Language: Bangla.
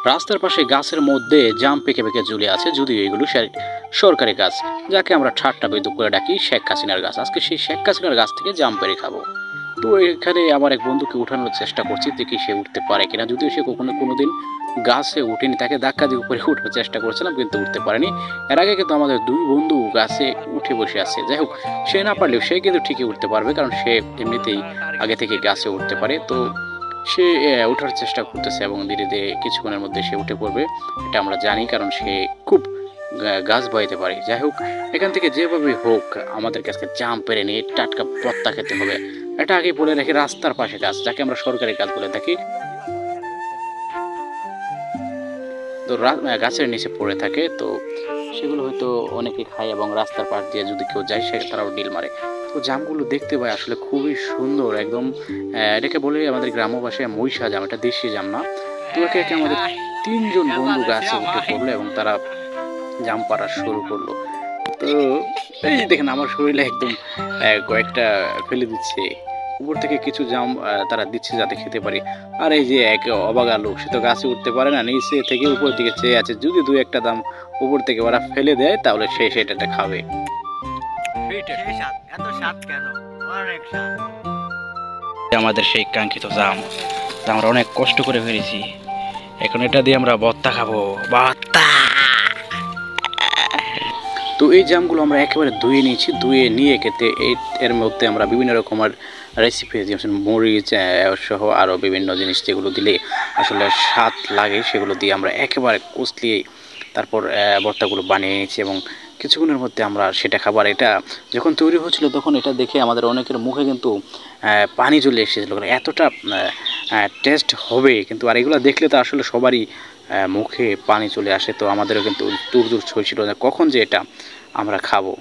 রাস্তার পাশে গাছের মধ্যে জাম পেকে পেকে ঝুলে আছে, যদিও এগুলো সরকারি গাছ, যাকে আমরা ঠাট্টা বিদ্রুপ করে ডাকি শেখ হাসিনার গাছ। আজকে সেই শেখ হাসিনার গাছ থেকে জাম পেরে খাবো। তো এখানে আমার এক বন্ধুকে উঠানোর চেষ্টা করছি, দেখি সে উঠতে পারে কিনা। যদিও সে কোনোদিন গাছে উঠেনি, তাকে ধাক্কা দিয়ে উপরে উঠার চেষ্টা করছিলাম কিন্তু উঠতে পারেনি। এর আগে কিন্তু আমাদের দুই বন্ধু গাছে উঠে বসে আছে। যাই হোক, সে না পারলেও সে কিন্তু ঠিকই উঠতে পারবে, কারণ সে এমনিতেই আগে থেকে গাছে উঠতে পারে। তো সে ওঠার চেষ্টা করতেছে এবং ধীরে ধীরে কিছুক্ষণের মধ্যে সে উঠে পড়বে, এটা আমরা জানি, কারণ সে খুব গাছ বইতে পারে। যাই হোক, এখান থেকে যেভাবে হোক আমাদের কাছে জাম পেরে নিয়ে টাটকা ভর্তা খেতে হবে। এটা আগে বলে রাখি, রাস্তার পাশে গাছ, যাকে আমরা সরকারি গাছ বলে থাকি। তো গাছের নিচে পড়ে থাকে, তো সেগুলো হয়তো অনেকে খায় এবং রাস্তার পাশ দিয়ে যদি কেউ যায় সে তারাও ডিল মারে। তো জামগুলো দেখতে পাই আসলে খুবই সুন্দর একদম। এটাকে বলে আমাদের গ্রাম্য ভাষায় মহিষা জাম, এটা দেশি জাম না। তো একে একে আমাদের তিনজন বন্ধু গাছে উঠে পড়লো এবং তারা জাম পাড়া শুরু করলো। তো এই দেখেন আমার শরীরে একদম কয়েকটা ফেলে দিচ্ছে, উপর থেকে কিছু জাম তারা দিচ্ছে যাতে খেতে পারি। আর এই যে এক অবাগা লোক, সে তো গাছে উঠতে পারে না, নিচে থেকে উপর দিকে চেয়ে আছে, যদি দু একটা দাম উপর থেকে ওরা ফেলে দেয় তাহলে সে সেটা খাবে। আমাদের সেই কাঙ্ক্ষিত জাম আমরা অনেক কষ্ট করে ফেলেছি, এখন এটা দিয়ে আমরা ভর্তা খাবো, ভর্তা। তো এই জামগুলো আমরা একেবারে ধুয়ে নিয়েছি, ধুয়ে নিয়ে খেতে এর মধ্যে আমরা বিভিন্ন রকমের রেসিপি, যেমন মরিচ সহ আরও বিভিন্ন জিনিস যেগুলো দিলে আসলে স্বাদ লাগে, সেগুলো দিয়ে আমরা একেবারে কষলিয়ে তারপর ভর্তাগুলো বানিয়ে নিয়েছি এবং কিছুক্ষণের মধ্যে আমরা সেটা খাবার। এটা যখন তৈরি হচ্ছিল তখন এটা দেখে আমাদের অনেকের মুখে কিন্তু পানি চলে এসেছিল, এতটা টেস্ট হবে কিন্তু। আর এগুলো দেখলে তো আসলে সবারই মুখে পানি চলে আসে। তো আমাদেরও কিন্তু দূর হয়েছিল কখন যে এটা আমরা খাবো।